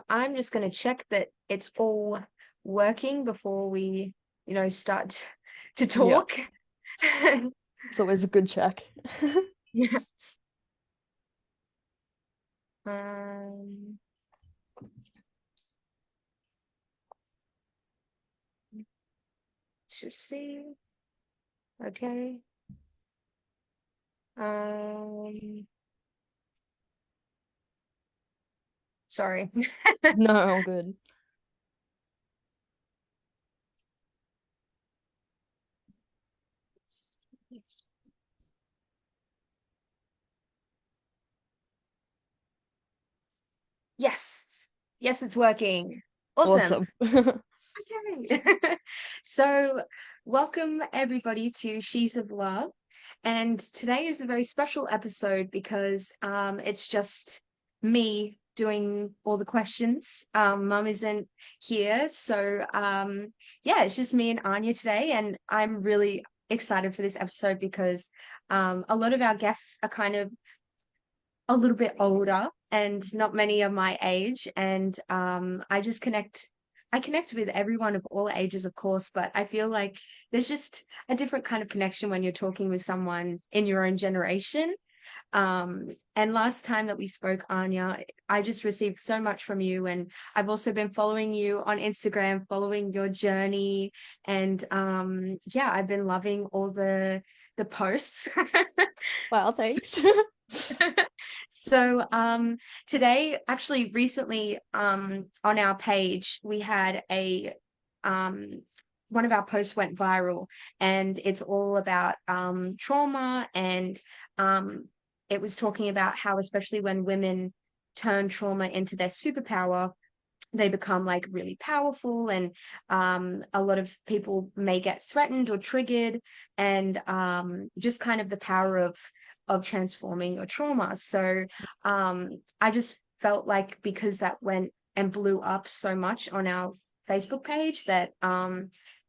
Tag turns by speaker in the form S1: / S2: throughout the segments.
S1: I'm just going to check that it's all working before we, start to
S2: Yeah,
S1: talk.
S2: it's always a good check.
S1: Yes. Um, let's just see. Okay. Um, sorry.
S2: No, all good.
S1: Yes. Yes, it's working. Awesome.
S2: Awesome.
S1: Okay. So, welcome everybody to She's of Love. And today is a very special episode because it's just me doing all the questions. Mum isn't here. So, yeah, it's just me and Anya today. And I'm really excited for this episode because a lot of our guests are kind of a little bit older and not many are my age. And I connect with everyone of all ages, of course, but I feel like there's just a different kind of connection when you're talking with someone in your own generation. And last time that we spoke, Anya, I just received so much from you, and I've also been following you on Instagram, following your journey, and yeah, I've been loving all the posts.
S2: Wow, thanks.
S1: So today, actually recently, on our page, we had a um one of our posts went viral, and it's all about trauma, and um it was talking about how, especially when women turn trauma into their superpower, they become like really powerful, and a lot of people may get threatened or triggered, and just kind of the power of transforming your trauma. So I just felt like, because that went and blew up so much on our Facebook page, that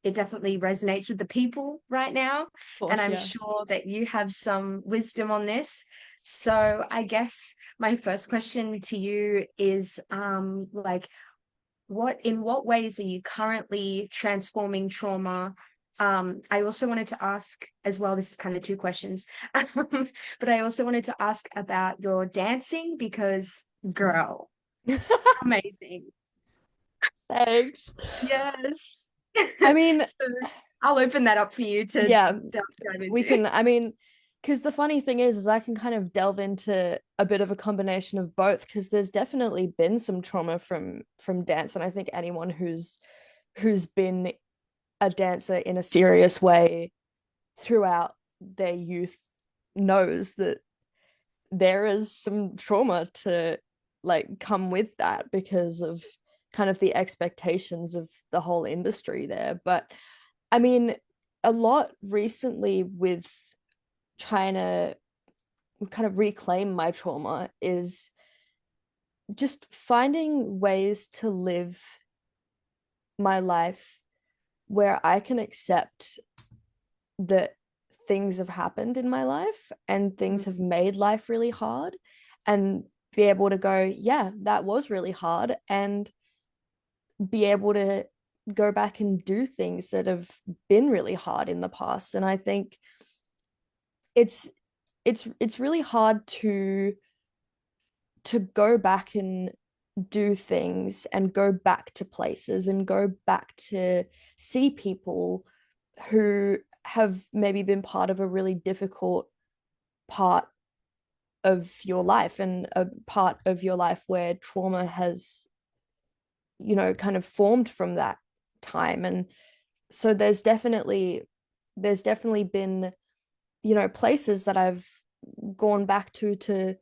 S1: it definitely resonates with the people right now,
S2: Of
S1: and
S2: course,
S1: I'm
S2: yeah.
S1: sure that you have some wisdom on this. So I guess my first question to you is like, in what ways are you currently transforming trauma? I also wanted to ask as well, this is kind of two questions, but I also wanted to ask about your dancing because, girl, amazing.
S2: Thanks.
S1: Yes.
S2: I mean,
S1: So I'll open that up for you to
S2: yeah,
S1: dive
S2: we
S1: into.
S2: can, because the funny thing is I can kind of delve into a bit of a combination of both, because there's definitely been some trauma from dance, and I think anyone who's been a dancer in a serious way throughout their youth knows that there is some trauma to like come with that because of kind of the expectations of the whole industry there. But I mean, a lot recently with trying to kind of reclaim my trauma is just finding ways to live my life where I can accept that things have happened in my life and things have made life really hard, and be able to go, yeah, that was really hard, and be able to go back and do things that have been really hard in the past. And I think it's it's really hard to go back and do things and go back to places and go back to see people who have maybe been part of a really difficult part of your life, and a part of your life where trauma has, kind of formed from that time. And so there's definitely been, places that I've gone back to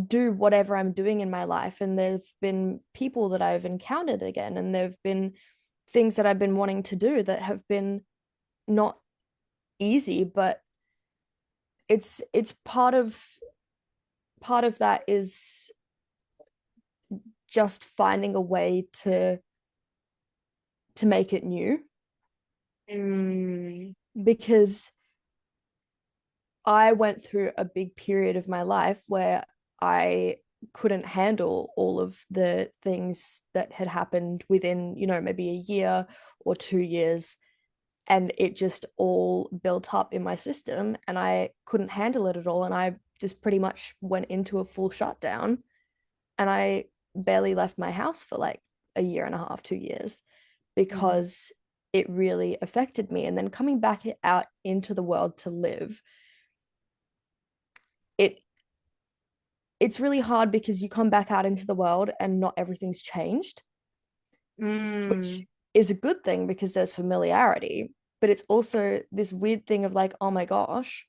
S2: do whatever I'm doing in my life, and there've been people that I've encountered again, and there've been things that I've been wanting to do that have been not easy, but it's part of that is just finding a way to make it new,
S1: Mm,
S2: because I went through a big period of my life where I couldn't handle all of the things that had happened within, maybe a year or 2 years. And it just all built up in my system and I couldn't handle it at all. And I just pretty much went into a full shutdown and I barely left my house for like a year and a half, 2 years,
S1: Mm.
S2: because it really affected me. And then coming back out into the world to live, it it's really hard because you come back out into the world and not everything's changed, which
S1: Mm.
S2: is a good thing because there's familiarity, but it's also this weird thing of like, oh my gosh,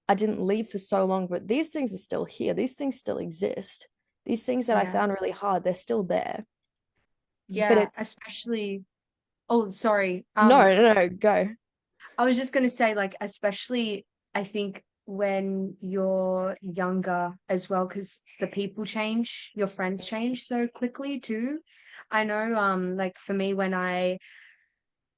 S2: I didn't leave for so long, but these things are still here. These things still exist. These things that I
S1: Yeah.
S2: found really hard, they're still there. But
S1: Yeah,
S2: it's
S1: especially, oh, sorry.
S2: no, no, no, go.
S1: I was just gonna say, like, especially I think when you're younger as well, because the people change, your friends change so quickly too. I know, like for me, when I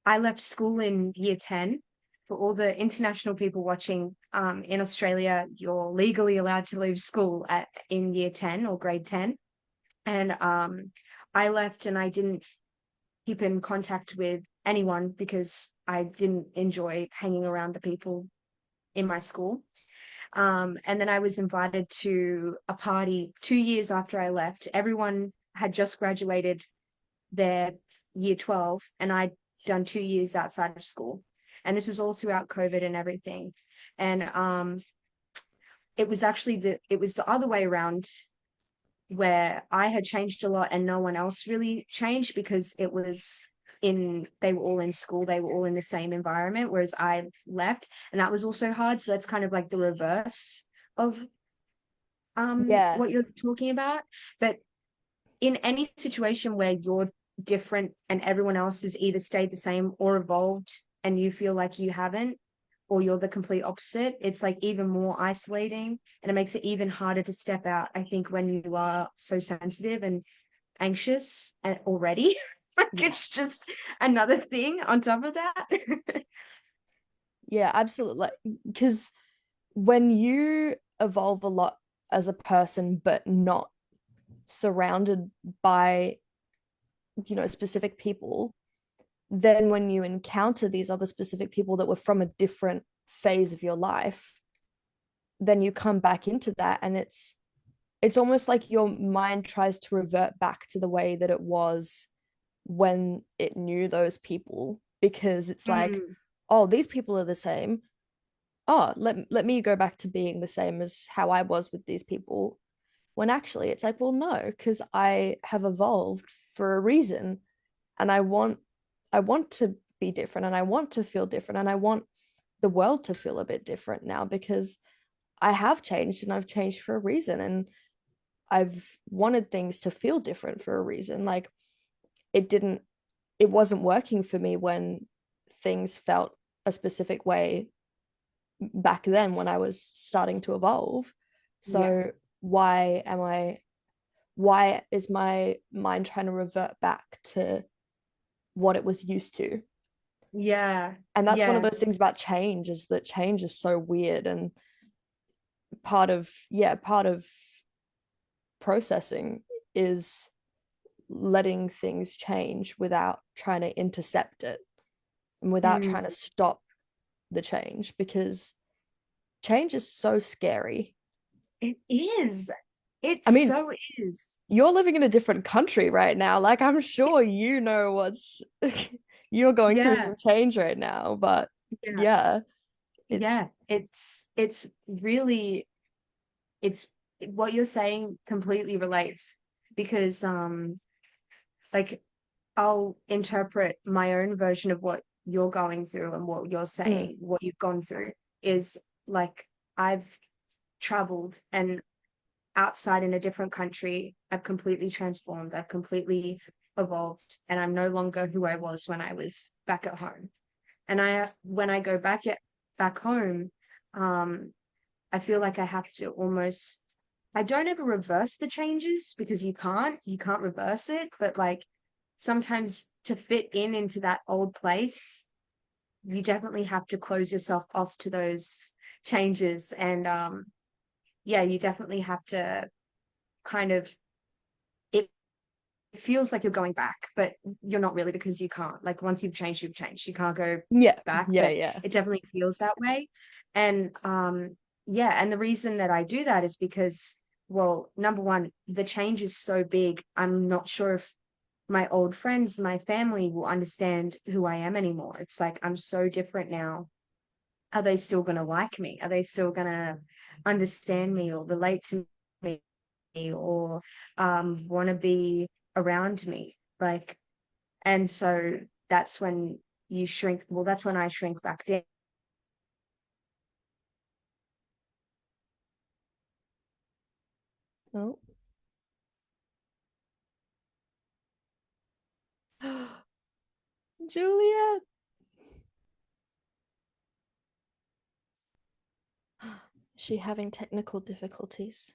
S1: left school in year 10, for all the international people watching, in Australia, you're legally allowed to leave school at in year 10 or grade 10. And I left and I didn't keep in contact with anyone because I didn't enjoy hanging around the people in my school. And then I was invited to a party 2 years after I left. Everyone had just graduated their year 12, and I'd done 2 years outside of school. And this was all throughout COVID and everything. And it was the other way around, where I had changed a lot and no one else really changed because they were all in school, they were all in the same environment, whereas I left and that was also hard. So that's kind of like the reverse of
S2: Yeah.
S1: what you're talking about. But in any situation where you're different and everyone else has either stayed the same or evolved and you feel like you haven't, or you're the complete opposite, it's like even more isolating and it makes it even harder to step out, I think, when you are so sensitive and anxious and already. Like
S2: Yeah.
S1: it's just another thing on top of that.
S2: Yeah, absolutely. Like, because when you evolve a lot as a person, but not surrounded by, specific people, then when you encounter these other specific people that were from a different phase of your life, then you come back into that and it's almost like your mind tries to revert back to the way that it was when it knew those people, because it's like,
S1: Mm,
S2: oh, these people are the same. Oh, let me go back to being the same as how I was with these people. When actually it's like, well, no, because I have evolved for a reason and I want to be different and I want to feel different and I want the world to feel a bit different now because I have changed and I've changed for a reason and I've wanted things to feel different for a reason. Like it didn't it wasn't working for me when things felt a specific way back then when I was starting to evolve.
S1: yeah.
S2: So why is my mind trying to revert back to what it was used to?
S1: Yeah.
S2: And that's one of
S1: Yeah.
S2: those things about change, is that change is so weird, and part of processing is letting things change without trying to intercept it and without trying to
S1: Mm,
S2: stop the change, because change is so scary.
S1: it is. It
S2: I mean,
S1: so is.
S2: you're living in a different country right now. Like, I'm sure what's you're going through
S1: Yeah.
S2: some change right now, but
S1: Yeah.
S2: yeah, it
S1: Yeah. It's really it's what you're saying completely relates because like I'll interpret my own version of what you're going through and what you're
S2: mm,
S1: saying, what you've gone through is like I've traveled and outside in a different country, I've completely transformed, I've completely evolved, and I'm no longer who I was when I was back at home. And when I go back home, um, I feel like I have to almost I don't ever reverse the changes because you can't reverse it, but like sometimes to fit in into that old place, you definitely have to close yourself off to those changes and yeah, you definitely have to kind of it feels like you're going back, but you're not really because you can't. Like once you've changed, you've changed. You can't go
S2: Yeah,
S1: back,
S2: yeah,
S1: but
S2: yeah.
S1: it definitely feels that way. And yeah, and the reason that I do that is because, well, number one, the change is so big. I'm not sure if my old friends, my family will understand who I am anymore. It's like I'm so different now. Are they still gonna like me? Are they still gonna understand me or relate to me or want to be around me? Like, and so that's when you shrink. Well, that's when I shrink back down.
S2: Oh. Juliet. Is she having technical difficulties?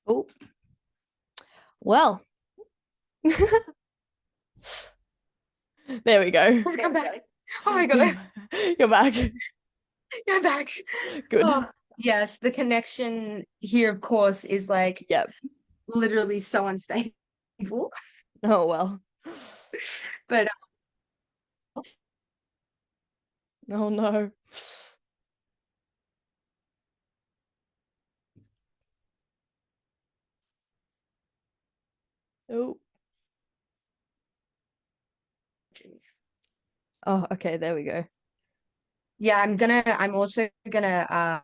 S2: Oh, well, there we go.
S1: Let's come back. Oh my
S2: You're,
S1: God,
S2: you're back.
S1: I'm back.
S2: Good.
S1: Oh, yes, the connection here, of course, is like
S2: Yep.
S1: literally so unstable.
S2: Oh, well.
S1: But
S2: Oh, no. Oh. Oh, okay, there we go.
S1: yeah, I'm also gonna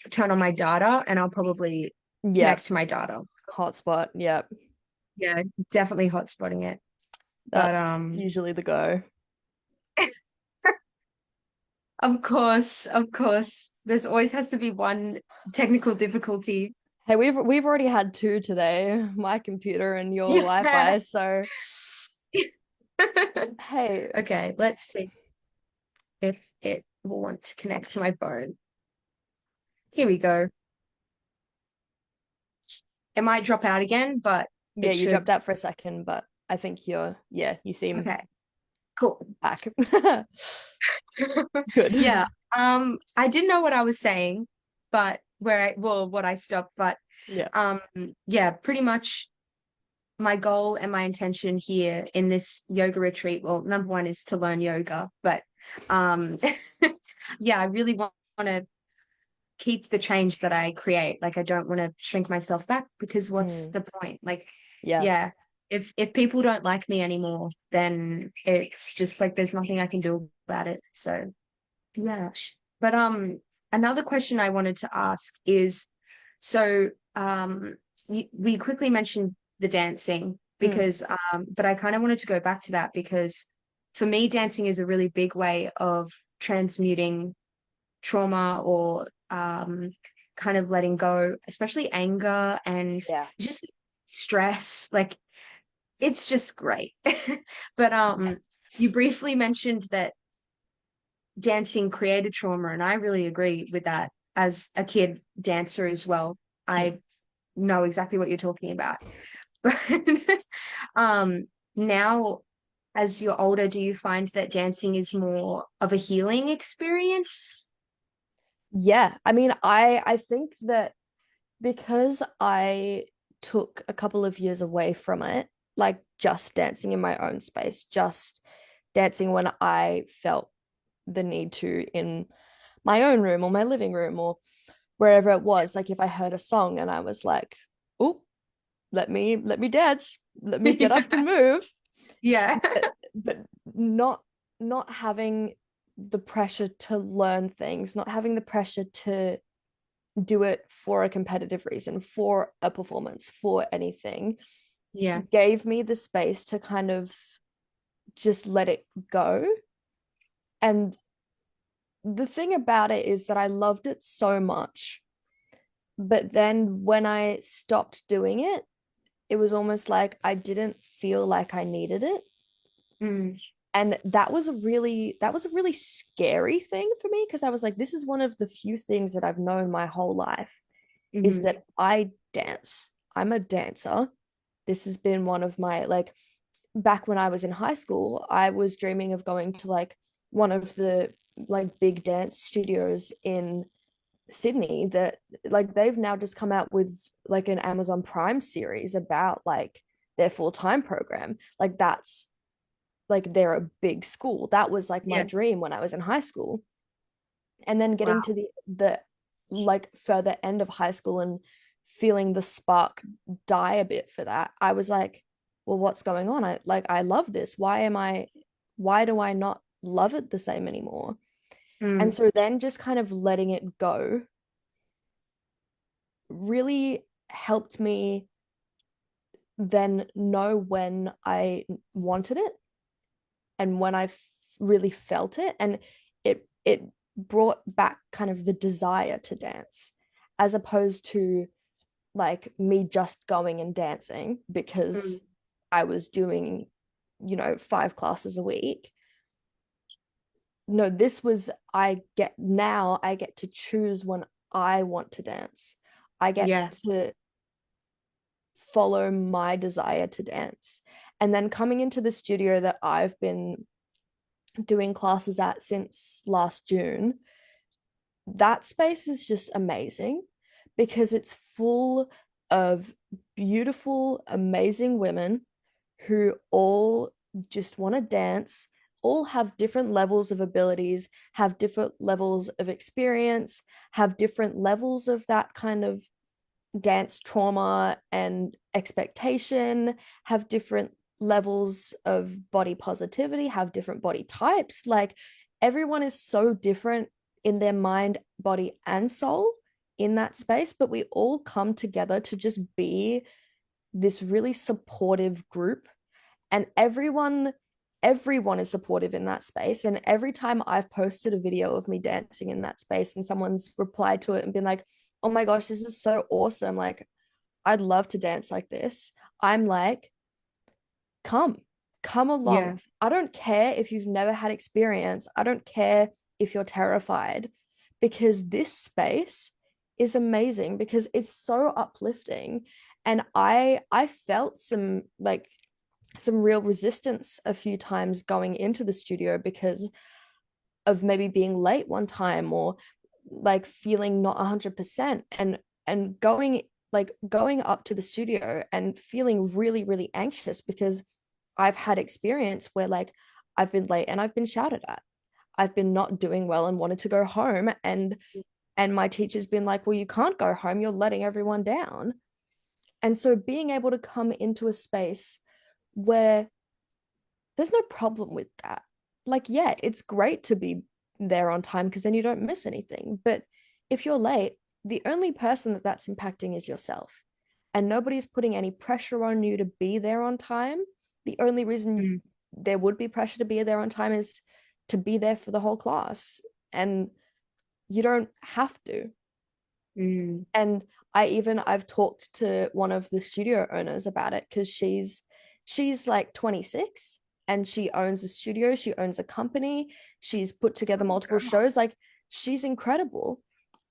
S1: turn on my data and I'll probably
S2: Yep.
S1: connect to my data.
S2: Hotspot. Yep.
S1: Yeah, definitely hotspotting it. But
S2: That's usually the go.
S1: of course, there's always has to be one technical difficulty.
S2: Hey, we've already had two today, my computer and your
S1: Yeah.
S2: Wi-Fi, so hey,
S1: Okay, let's see if it will want to connect to my phone. Here we go. It might drop out again, but
S2: yeah,
S1: it
S2: you dropped
S1: should.
S2: out for a second, but I think yeah, you seem
S1: Okay, cool.
S2: back. Good.
S1: Yeah. I didn't know what I was saying, but what I stopped, but
S2: Yeah.
S1: um, yeah, pretty much my goal and my intention here in this yoga retreat, well, number one is to learn yoga, but um, yeah, I really want to keep the change that I create. Like I don't want to shrink myself back because what's
S2: Mm,
S1: the point? Like,
S2: yeah.
S1: yeah, if people don't like me anymore, then it's just like there's nothing I can do about it. So yeah. But another question I wanted to ask is so we quickly mentioned the dancing
S2: Mm,
S1: because but I kind of wanted to go back to that because for me dancing is a really big way of transmuting trauma or kind of letting go, especially anger and
S2: yeah.
S1: just stress. Like it's just great. But
S2: Yeah.
S1: you briefly mentioned that dancing created trauma, and I really agree with that. As a kid dancer as well,
S2: Mm.
S1: I know exactly what you're talking about. But now as you're older, do you find that dancing is more of a healing experience?
S2: Yeah. I mean, I think that because I took a couple of years away from it, like just dancing in my own space, just dancing when I felt the need to in my own room or my living room or wherever it was. Like if I heard a song and I was like, oh, let me dance, let me get up
S1: Yeah.
S2: and move.
S1: Yeah.
S2: But not having the pressure to learn things, not having the pressure to do it for a competitive reason, for a performance, for anything,
S1: Yeah.
S2: gave me the space to kind of just let it go. And the thing about it is that I loved it so much. But then when I stopped doing it was almost like I didn't feel like I needed it.
S1: Mm.
S2: And that was a really scary thing for me because I was like, this is one of the few things that I've known my whole life is
S1: Hmm.
S2: that I dance. I'm a dancer. This has been one of my like back when I was in high school, I was dreaming of going to like one of the like big dance studios in Sydney that like they've now just come out with like an Amazon Prime series about like their full-time program. Like that's like they're a big school. That was like my
S1: Yeah.
S2: dream when I was in high school. And then getting
S1: Wow.
S2: to the like further end of high school and feeling the spark die a bit for that, I was like, well, what's going on? I love this. Why do I not love it the same anymore? And
S1: Mm.
S2: so then just kind of letting it go really helped me then know when I wanted it and when really felt it, and it brought back kind of the desire to dance as opposed to like me just going and dancing
S1: Mm.
S2: because I was doing 5 classes a week. No, this was I get to choose when I want to dance. I get
S1: Yeah.
S2: to follow my desire to dance. And then coming into the studio that I've been doing classes at since last June, that space is just amazing because it's full of beautiful, amazing women who all just want to dance, all have different levels of abilities, have different levels of experience, have different levels of that kind of dance trauma and expectation, have different levels of body positivity, have different body types. Like everyone is so different in their mind, body, and soul in that space, but we all come together to just be this really supportive group. And everyone is supportive in that space. And every time I've posted a video of me dancing in that space and someone's replied to it and been like, oh my gosh, this is so awesome. Like, I'd love to dance like this. I'm like, come, come along.
S1: Yeah.
S2: I don't care if you've never had experience. I don't care if you're terrified because this space is amazing because it's so uplifting. And I felt some real resistance a few times going into the studio because of maybe being late one time or like feeling not 100%, and going up to the studio and feeling really really anxious because I've had experience where like I've been late and I've been shouted at. I've been not doing well and wanted to go home, and my teacher's been like, well, you can't go home, you're letting everyone down. And so being able to come into a space where there's no problem with that. Like, yeah, it's great to be there on time because then you don't miss anything. But if you're late, the only person that that's impacting is yourself. And nobody's putting any pressure on you to be there on time. The only reason
S1: Mm.
S2: there would be pressure to be there on time is to be there for the whole class. And you don't have to.
S1: Mm.
S2: And I've talked to one of the studio owners about it because she's like 26 and she owns a studio, she owns a company, she's put together multiple shows. Like she's incredible.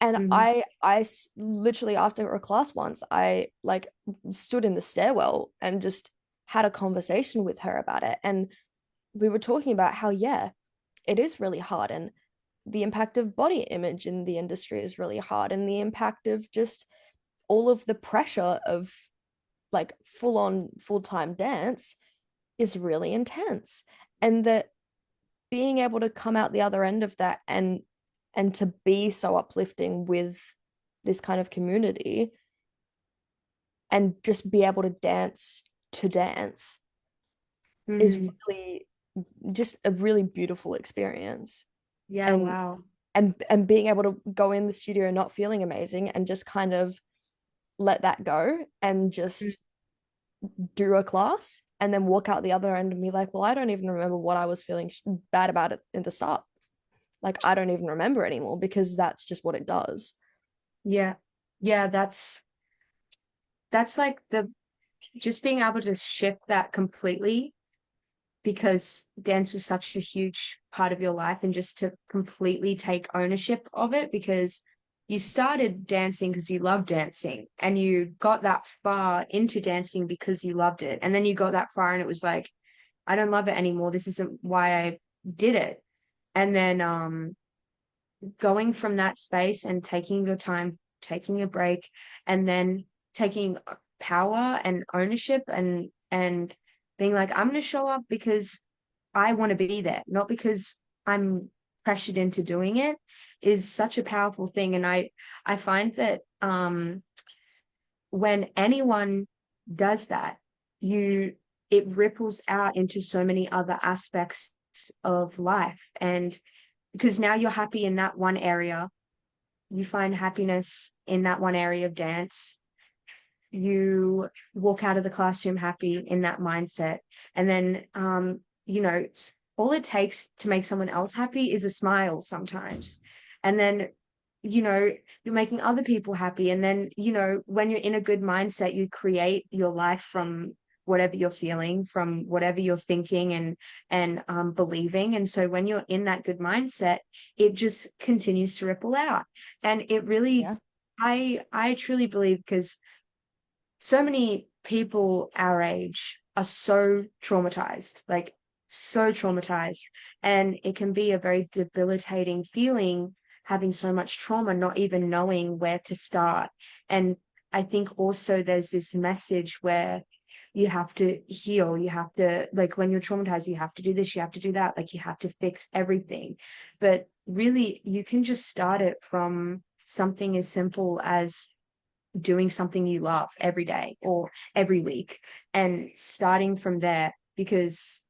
S2: And
S1: Mhm.
S2: literally after a class once, I like stood in the stairwell and just had a conversation with her about it. And we were talking about how, yeah, it is really hard. And the impact of body image in the industry is really hard. And the impact of just all of the pressure of like full on full time dance is really intense. And that being able to come out the other end of that and to be so uplifting with this kind of community and just be able to dance is
S1: Mm.
S2: really just a really beautiful experience.
S1: Yeah,
S2: and
S1: wow.
S2: and being able to go in the studio not feeling amazing and just kind of let that go and
S1: Mm.
S2: just do a class and then walk out the other end and be like, well, I don't even remember what I was feeling bad about it in the start. Like, I don't even remember anymore because that's just what it does.
S1: Yeah. Yeah, that's like the just being able to shift that completely because dance was such a huge part of your life, and just to completely take ownership of it, because you started dancing because you loved dancing, and you got that far into dancing because you loved it. And then you got that far and it was like, I don't love it anymore. This isn't why I did it. And then going from that space and taking your time, taking a break, and then taking power and ownership, and being like, I'm going to show up because I want to be there, not because I'm pressured into doing it, is such a powerful thing. And I find that when anyone does that, you it ripples out into so many other aspects of life. And because now you're happy in that one area, you find happiness in that one area of dance, you walk out of the classroom happy in that mindset. And then all it takes to make someone else happy is a smile sometimes. And then you're making other people happy. And then when you're in a good mindset, you create your life from whatever you're feeling, from whatever you're thinking and believing. And so when you're in that good mindset, it just continues to ripple out. And it really,
S2: Yeah.
S1: I truly believe, because so many people our age are so traumatized, like so traumatized. And it can be a very debilitating feeling, having so much trauma, not even knowing where to start. And I think also there's this message where you have to heal, you have to, like, when you're traumatized, you have to do this, you have to do that, like you have to fix everything. But really, you can just start it from something as simple as doing something you love every day or every week, and starting from there, because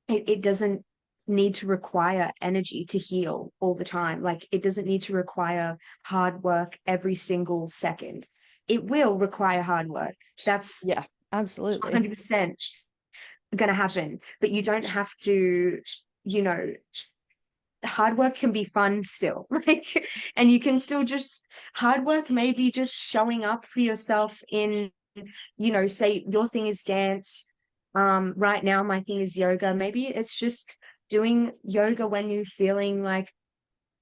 S1: it doesn't need to require energy to heal all the time. Like, it doesn't need to require hard work every single second. It will require hard work. That's
S2: Yeah, absolutely.
S1: 100% going to happen, but you don't have to, you know, hard work can be fun still. Like, and you can still just, hard work may be just showing up for yourself in, say your thing is dance. Right now my thing is yoga. Maybe it's just doing yoga when you're feeling like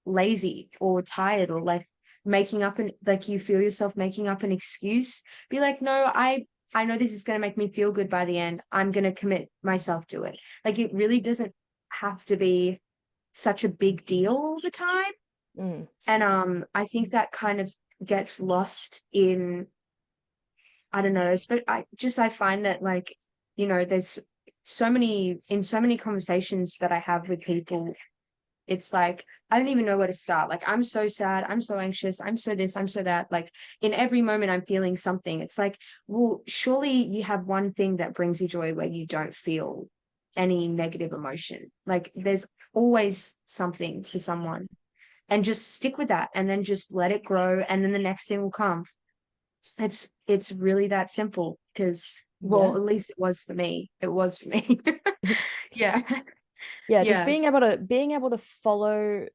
S1: lazy or tired, or like making up an like you feel yourself making up an excuse. Be like, no, I know this is going to make me feel good by the end. I'm going to commit myself to it. Like, it really doesn't have to be such a big deal all the time.
S2: Mm.
S1: And I think that kind of gets lost in, I don't know, but I find that, like, there's so many conversations that I have with people, it's like I don't even know where to start. Like, I'm so sad, I'm so anxious, I'm so this, I'm so that. Like, in every moment I'm feeling something. It's like, well, surely you have one thing that brings you joy where you don't feel any negative emotion. Like, there's always something for someone. And just stick with that, and then just let it grow, and then the next thing will come. It's really that simple, because, well,
S2: Yeah.
S1: at least it was for me. It was for me. Yeah.
S2: Yeah, just
S1: Yes.
S2: being able to follow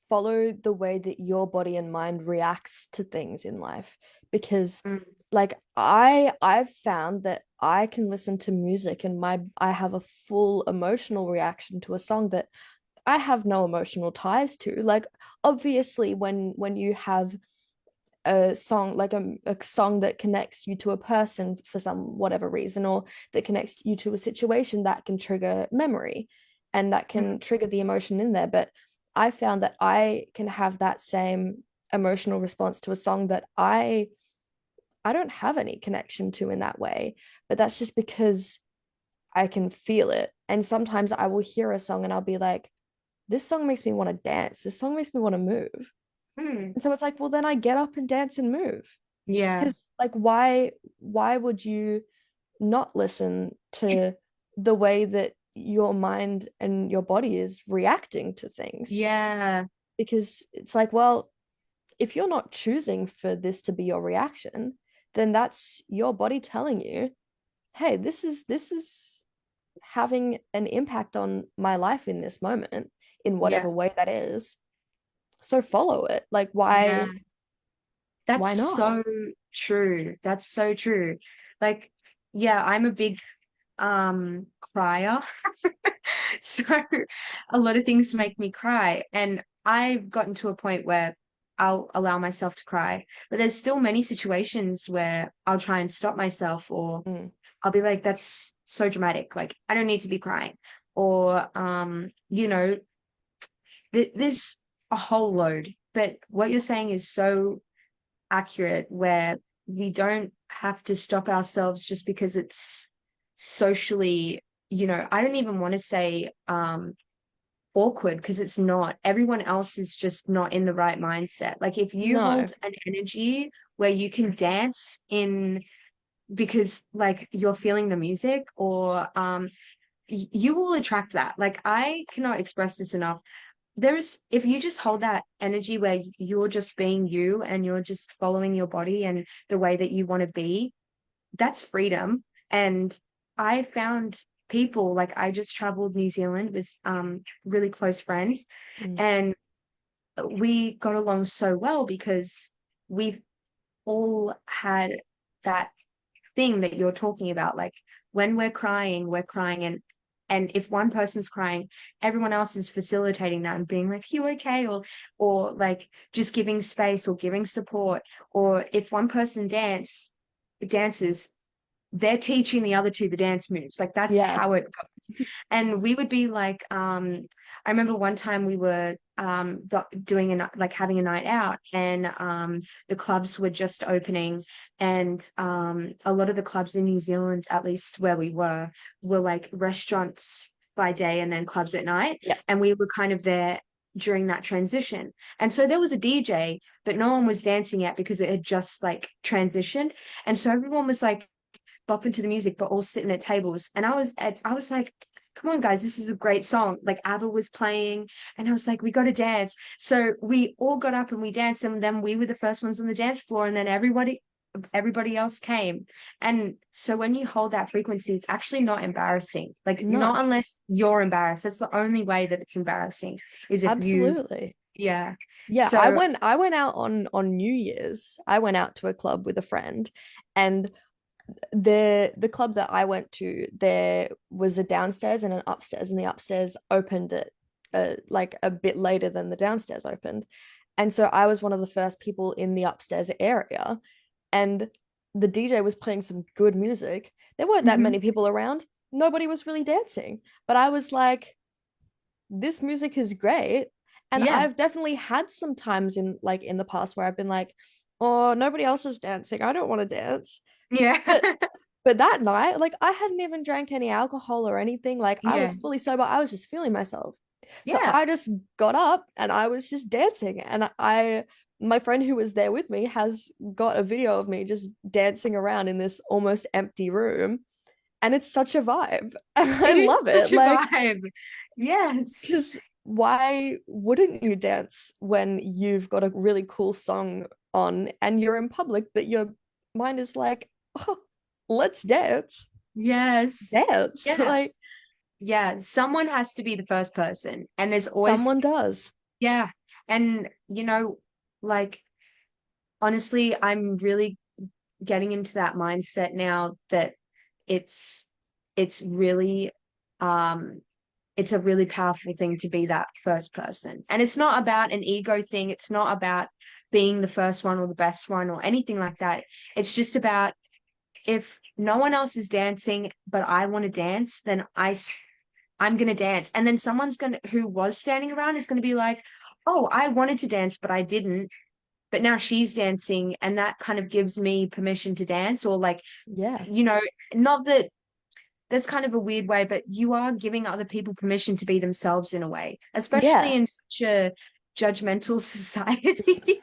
S2: the way that your body and mind reacts to things in life, because
S1: Mm,
S2: like I've found that I can listen to music and I have a full emotional reaction to a song that I have no emotional ties to. Like, obviously when you have a song, like a song that connects you to a person for some whatever reason, or that connects you to a situation, that can trigger memory and that
S1: mm,
S2: can trigger the emotion in there. But I found that I can have that same emotional response to a song that I don't have any connection to in that way, but that's just because I can feel it. And sometimes I will hear a song and I'll be like, this song makes me want to dance, this song makes me want to move.
S1: mm.
S2: And so it's like, well, then I get up and dance and move.
S1: Yeah.
S2: Because like why would you not listen to the way that your mind and your body is reacting to things?
S1: Yeah.
S2: Because it's like, well, if you're not choosing for this to be your reaction, then that's your body telling you, hey, this is having an impact on my life in this moment, in
S1: Yeah.
S2: whatever way that is. So follow it. Like,
S1: Yeah. That's
S2: why not?
S1: so true. That's so true. Like, yeah, I'm a big crier. So a lot of things make me cry. And I've gotten to a point where I'll allow myself to cry. But there's still many situations where I'll try and stop myself, or
S2: Mm.
S1: I'll be like, that's so dramatic. Like, I don't need to be crying. Or there's a whole load. But what you're saying is so accurate, where we don't have to stop ourselves just because it's socially, I don't even want to say awkward, because it's not. Everyone else is just not in the right mindset. Like if you
S2: No,
S1: hold an energy where you can dance in because like you're feeling the music, or you will attract that. Like I cannot express this enough. If you just hold that energy where you're just being you and you're just following your body and the way that you want to be, that's freedom. And I found people, like I just traveled New Zealand with really close friends,
S2: mm.
S1: and we got along so well because we've all had that thing that you're talking about. Like when we're crying, and if one person's crying, everyone else is facilitating that and being like, you okay? Or like just giving space or giving support. Or if one person dances, they're teaching the other two the dance moves. Like that's
S2: Yeah,
S1: how it goes. And we would be like, I remember one time we were doing like having a night out, and the clubs were just opening, and a lot of the clubs in New Zealand, at least where we were like restaurants by day and then clubs at night.
S2: yeah,
S1: And we were kind of there during that transition. And so there was a DJ, but no one was dancing yet because it had just like transitioned. And so everyone was like bopping to the music, but all sitting at tables. And I was like, come on, guys, this is a great song. Like ABBA was playing, and I was like, we got to dance. So we all got up and we danced, and then we were the first ones on the dance floor, and then everybody else came. And so when you hold that frequency, it's actually not embarrassing. Like
S2: no,
S1: not unless you're embarrassed. That's the only way that it's embarrassing, is if you,
S2: absolutely.
S1: yeah.
S2: Yeah,
S1: So
S2: I went out on New Year's. I went out to a club with a friend, and the club that I went to, there was a downstairs and an upstairs, and the upstairs opened at like a bit later than the downstairs opened. And so I was one of the first people in the upstairs area, and the DJ was playing some good music. There weren't that
S1: mhm,
S2: many people around. Nobody was really dancing, but I was like, this music is great. And
S1: yeah,
S2: I've definitely had some times in the past where I've been like, oh, nobody else is dancing. I don't want to dance.
S1: yeah,
S2: But but that night, like I hadn't even drank any alcohol or anything. Like I
S1: yeah,
S2: was fully sober. I was just feeling myself. So
S1: yeah.
S2: I just got up and I was just dancing. And my friend who was there with me has got a video of me just dancing around in this almost empty room. And it's such a vibe. And I
S1: It is
S2: love it.
S1: such a
S2: Like,
S1: vibe. Yes.
S2: because why wouldn't you dance when you've got a really cool song on and you're in public, but your mind is like, oh, let's dance,
S1: Yes.
S2: dance.
S1: Yeah.
S2: Like
S1: Yeah. Someone has to be the first person. And there's always,
S2: someone does.
S1: yeah. And, like, honestly, I'm really getting into that mindset now that it's, it's really, um, it's a really powerful thing to be that first person. And it's not about an ego thing. It's not about being the first one or the best one or anything like that. It's just about, if no one else is dancing but I want to dance, then I'm gonna dance. And then someone's gonna who was standing around is gonna be like, oh, I wanted to dance but I didn't, but now she's dancing, and that kind of gives me permission to dance. Or like,
S2: Yeah.
S1: you know not that, that's kind of a weird way, but you are giving other people permission to be themselves in a way, especially
S2: Yeah.
S1: in such a judgmental society.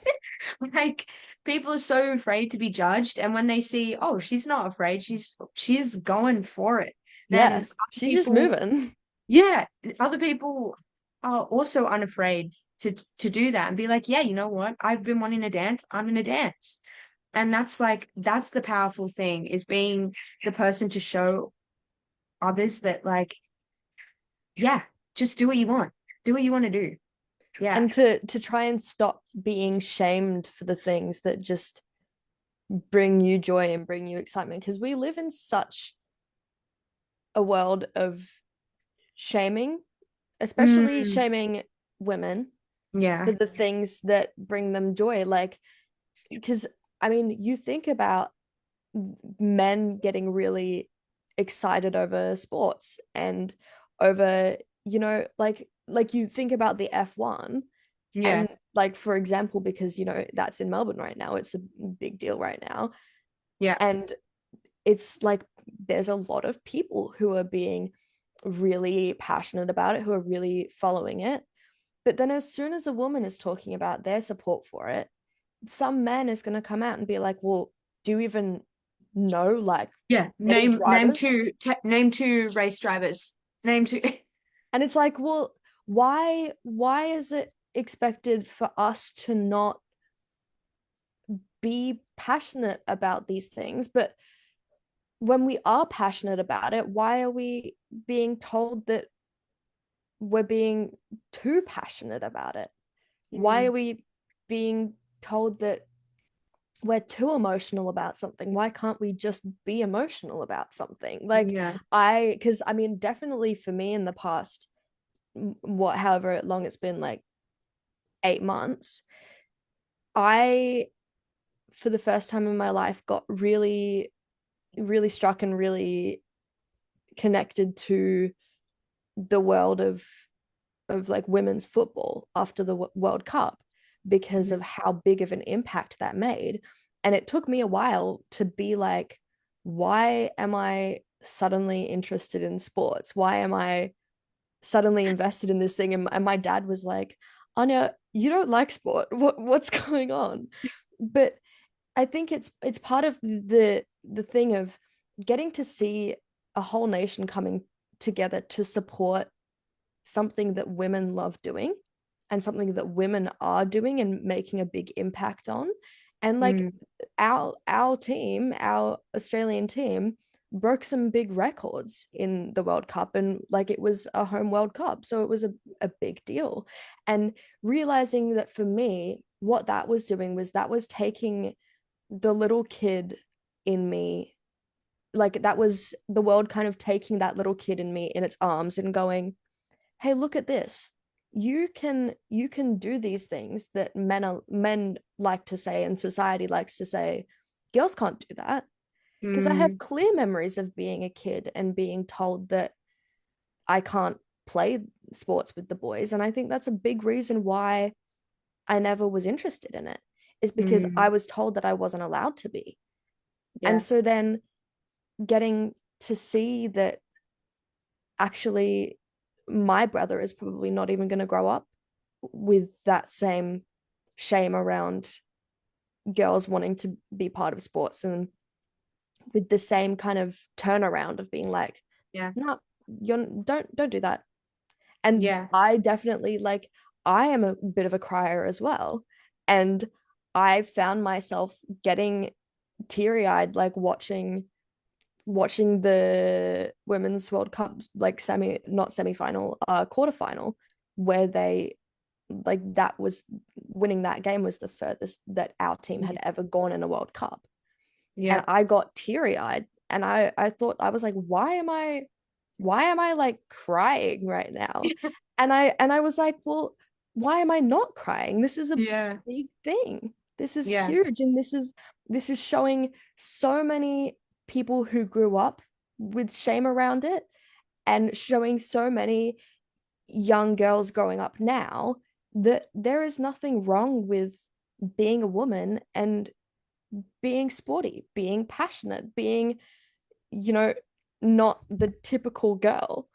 S1: Like people are so afraid to be judged, and when they see, oh, she's not afraid, she's going for it, then
S2: Yeah.
S1: other
S2: She's just
S1: people,
S2: moving.
S1: yeah, other people are also unafraid to do that and be like, yeah, you know what? I've been wanting to dance, I'm gonna dance. And that's the powerful thing, is being the person to show others that, like, yeah, just do what you want. Do what you want to do. Yeah.
S2: And to try and stop being shamed for the things that just bring you joy and bring you excitement. Because we live in such a world of shaming, especially
S1: Mm,
S2: shaming women for
S1: yeah.
S2: the things that bring them joy. Like, because I mean, you think about men getting really excited over sports and over, like you think about the F1
S1: Yeah.
S2: and like for example, because that's in Melbourne right now, it's a big deal right now.
S1: Yeah.
S2: And it's like there's a lot of people who are being really passionate about it, who are really following it. But then as soon as a woman is talking about their support for it, some man is going to come out and be like, well, do you even know like
S1: Yeah.
S2: any
S1: Name
S2: drivers?
S1: name two race drivers. Name two.
S2: And it's like, well, why is it expected for us to not be passionate about these things? But when we are passionate about it, why are we being told that we're being too passionate about it? Why
S1: Mm,
S2: are we being told that we're too emotional about something? Why can't we just be emotional about something? Like,
S1: yeah.
S2: because I mean, definitely for me in the past, however long it's been, like 8 months, I, for the first time in my life, got really, really struck and really connected to the world of like women's football after the World Cup because
S1: Mhm.
S2: of how big of an impact that made. And it took me a while to be like, why am I suddenly interested in sports? Why am I suddenly invested in this thing? And my dad was like, Anya, you don't like sport. What's going on? But I think it's part of the thing of getting to see a whole nation coming together to support something that women love doing and something that women are doing and making a big impact on. And like
S1: Mm,
S2: our team, our Australian team, broke some big records in the World Cup, and like it was a home World Cup, so it was a big deal. And realizing that for me, what that was doing was that was taking the little kid in me, like that was the world kind of taking that little kid in me in its arms and going, hey, look at this. You can do these things that men like to say and society likes to say girls can't do that. Because I have
S1: mm,
S2: clear memories of being a kid and being told that I can't play sports with the boys, and I think that's a big reason why I never was interested in it, is because I
S1: mm,
S2: was told that I wasn't allowed to be. And
S1: yeah.
S2: so then getting to see that actually my brother is probably not even going to grow up with that same shame around girls wanting to be part of sports, and with the same kind of turnaround of being like,
S1: Yeah.
S2: no, you're don't do that. And
S1: Yeah.
S2: I definitely, like, I am a bit of a crier as well, and I found myself getting teary-eyed like watching the women's World Cup, like not semi-final, quarterfinal, where they, like, that was winning that game was the furthest that our team had
S1: Yeah.
S2: ever gone in a World Cup. And
S1: Yeah.
S2: I got teary-eyed, and I thought, I was like, why am I like crying right now? And I was like, well, why am I not crying? This is a
S1: Yeah.
S2: big thing. This is
S1: Yeah.
S2: huge, and this is showing so many people who grew up with shame around it, and showing so many young girls growing up now that there is nothing wrong with being a woman and being sporty, being passionate, being, you know, not the typical girl.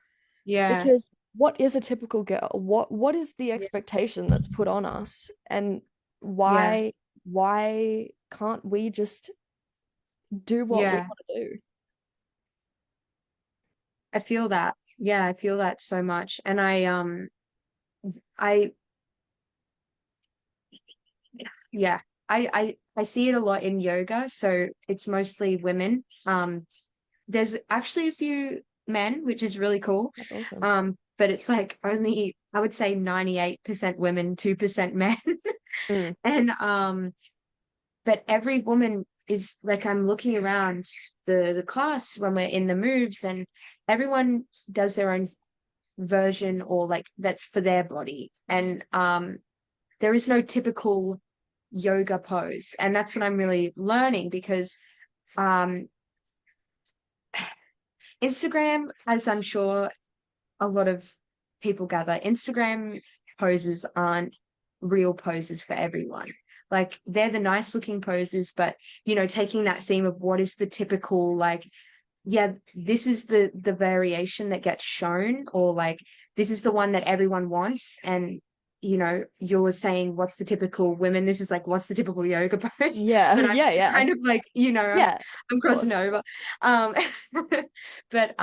S1: Yeah.
S2: Because what is a typical girl? What is the
S1: Yeah.
S2: expectation that's put on us? And
S1: Yeah.
S2: why can't we just do what we
S1: Yeah.
S2: want to do?
S1: I feel that. Yeah, I feel that so much. And I yeah, I see it a lot in yoga, so it's mostly women. There's actually a few men, which is really cool.
S2: That's awesome.
S1: But it's like only I would say 98% women, 2% men.
S2: Mm,
S1: And but every woman is like I'm looking around the class when we're in the moves, and everyone does their own version, or like that's for their body. And there is no typical yoga pose. And that's what I'm really learning, because um Instagram, as I'm sure a lot of people gather, Instagram poses aren't real poses for everyone. Like they're the nice looking poses, but taking that theme of what is the typical, like, yeah, this is the variation that gets shown, or like this is the one that everyone wants. And you're saying what's the typical women, this is like what's the typical yoga pose.
S2: Yeah,
S1: But I'm
S2: yeah, yeah.
S1: kind of like,
S2: Yeah,
S1: I'm
S2: of
S1: crossing
S2: course.
S1: over. um but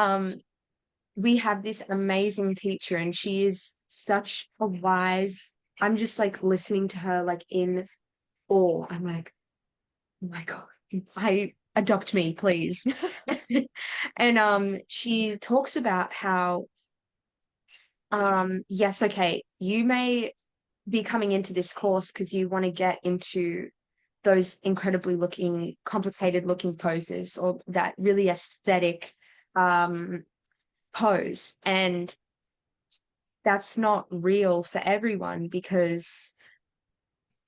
S1: we have this amazing teacher, and she is such a wise, I'm just like listening to her like in awe. I'm like, oh my God, I adopt me, please. And she talks about how yes, okay, you may be coming into this course because you want to get into those incredibly looking, complicated looking poses, or that really aesthetic um pose. And that's not real for everyone, because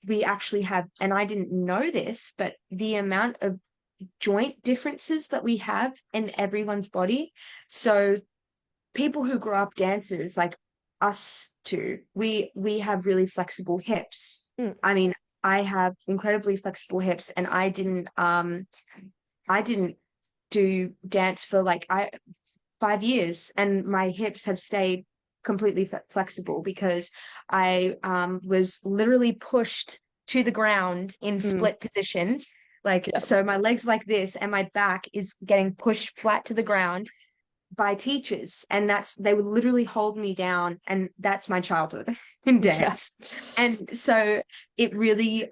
S1: we actually have, and I didn't know this, but the amount of joint differences that we have in everyone's body. So people who grow up dancers like us two, we have really flexible hips.
S2: Mm,
S1: I mean, I have incredibly flexible hips, and I didn't do dance for like 5 years, and my hips have stayed completely flexible, because I was literally pushed to the ground in
S2: mm,
S1: split position. Like,
S2: yeah.
S1: so my legs like this, and my back is getting pushed flat to the ground by teachers. And they would literally hold me down. And that's my childhood in
S2: Yeah.
S1: dance. And so it really,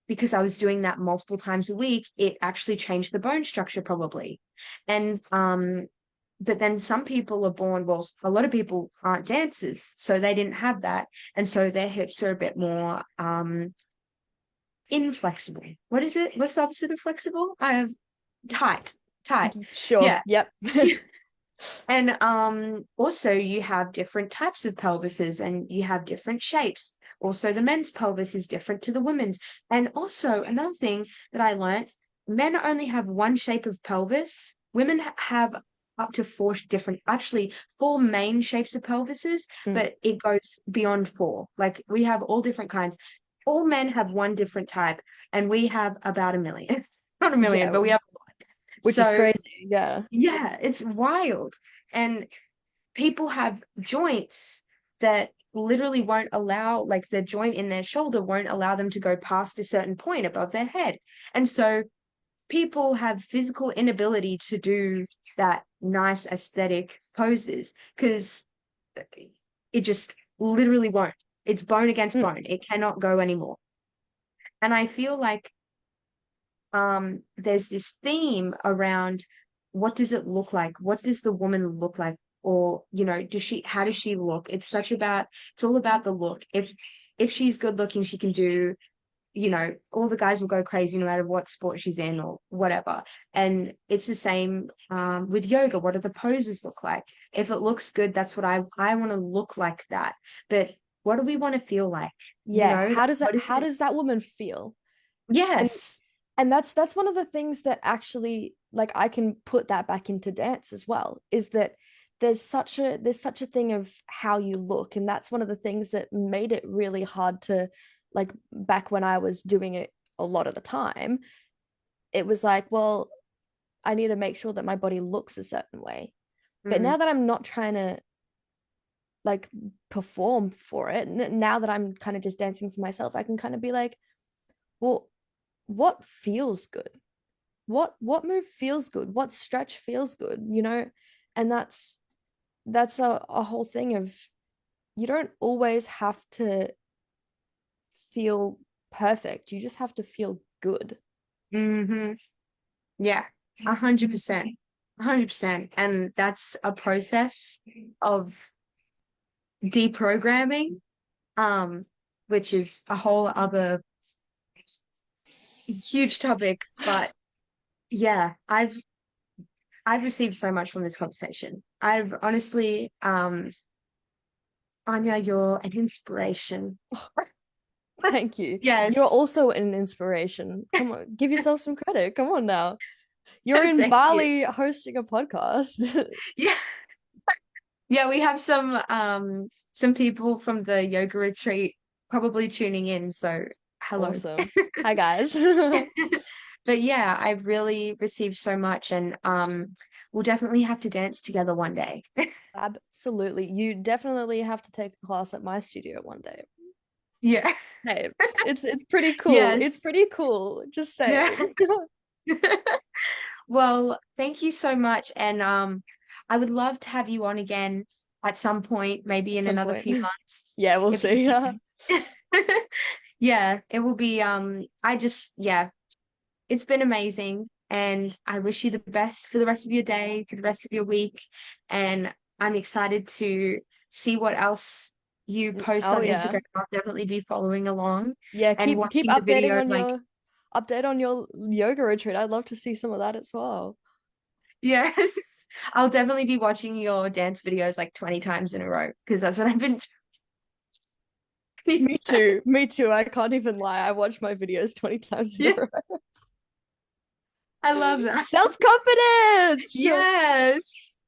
S1: because I was doing that multiple times a week, it actually changed the bone structure probably. And but then some people are born, well, a lot of people aren't dancers, so they didn't have that. And so their hips are a bit more inflexible. What is it? What's the opposite of flexible? I have tight, tight.
S2: Sure.
S1: Yeah.
S2: Yep.
S1: And also you have different types of pelvises, and you have different shapes. Also, the men's pelvis is different to the women's. And also another thing that I learned, men only have one shape of pelvis. Women have up to actually four main shapes of pelvises,
S2: Mm,
S1: but it goes beyond four. Like we have all different kinds. All men have one different type, and we have about a million. Not a million,
S2: yeah.
S1: but we have a lot.
S2: Which is
S1: So
S2: crazy. Yeah.
S1: yeah, it's wild. And people have joints that literally won't allow, like the joint in their shoulder won't allow them to go past a certain point above their head. And so people have physical inability to do that nice aesthetic poses, because it just literally won't. It's bone against
S2: Mm,
S1: bone. It cannot go anymore. And I feel like there's this theme around, what does it look like? What does the woman look like? Or, how does she look? It's all about the look. If she's good looking, she can do, all the guys will go crazy no matter what sport she's in or whatever. And it's the same with yoga. What do the poses look like? If it looks good, that's what I want to look like that. But what do we want to feel like?
S2: yeah.
S1: Like, what is
S2: How
S1: it?
S2: does that woman feel? And
S1: Yes.
S2: that's one of the things that actually, like, I can put that back into dance as well, is that there's such a thing of how you look. And that's one of the things that made it really hard to, like, back when I was doing it a lot of the time, it was like, well, I need to make sure that my body looks a certain way. But
S1: Mm,
S2: now that I'm not trying to, like, perform for it, now that I'm kind of just dancing for myself, I can kind of be like, well, what feels good? What move feels good? What stretch feels good? And that's a whole thing of, you don't always have to feel perfect. You just have to feel good.
S1: hmm Yeah, 100%. 100%. And that's a process of deprogramming, um, which is a whole other huge topic, but yeah, I've received so much from this conversation. I've honestly, Anya, you're an inspiration.
S2: Thank you. You're
S1: Yes.
S2: also an inspiration. Come on, give yourself some credit. Come on now. You're in
S1: Thank you.
S2: Bali hosting a podcast.
S1: Yeah. Yeah, we have some people from the yoga retreat probably tuning in, so hello.
S2: Awesome. Hi guys.
S1: But yeah, I've really received so much and we'll definitely have to dance together one day.
S2: Absolutely. You definitely have to take a class at my studio one day.
S1: Yeah.
S2: Hey, it's pretty cool. It's
S1: Yes.
S2: pretty cool. Just
S1: Yeah.
S2: saying.
S1: Well, thank you so much and I would love to have you on again at some point, maybe
S2: At
S1: in
S2: some
S1: another
S2: point.
S1: few months.
S2: Yeah, we'll
S1: If
S2: see.
S1: yeah, it will be I just yeah, it's been amazing, and I wish you the best for the rest of your day, for the rest of your week, and I'm excited to see what else you post
S2: Oh
S1: on
S2: yeah.
S1: Instagram. I'll definitely be following along
S2: Yeah,
S1: and
S2: keep
S1: watching the
S2: updating
S1: video.
S2: on
S1: Like,
S2: your update on your yoga retreat. I'd love to see some of that as well.
S1: yes, I'll definitely be watching your dance videos like 20 times in a row because that's what I've been doing.
S2: Me too. Me too. I can't even lie. I watch my videos 20 times in a
S1: Yeah,
S2: row.
S1: I love that.
S2: Self-confidence.
S1: Yes.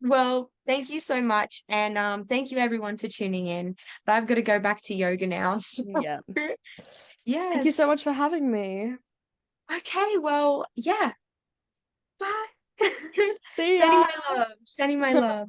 S1: Well, thank you so much. And thank you everyone for tuning in. But I've got to go back to yoga now.
S2: Yeah.
S1: So
S2: Thank you so
S1: yes.
S2: much for having me.
S1: Okay, well, yeah. Bye.
S2: See
S1: Sending
S2: ya.
S1: my love. Sending my love.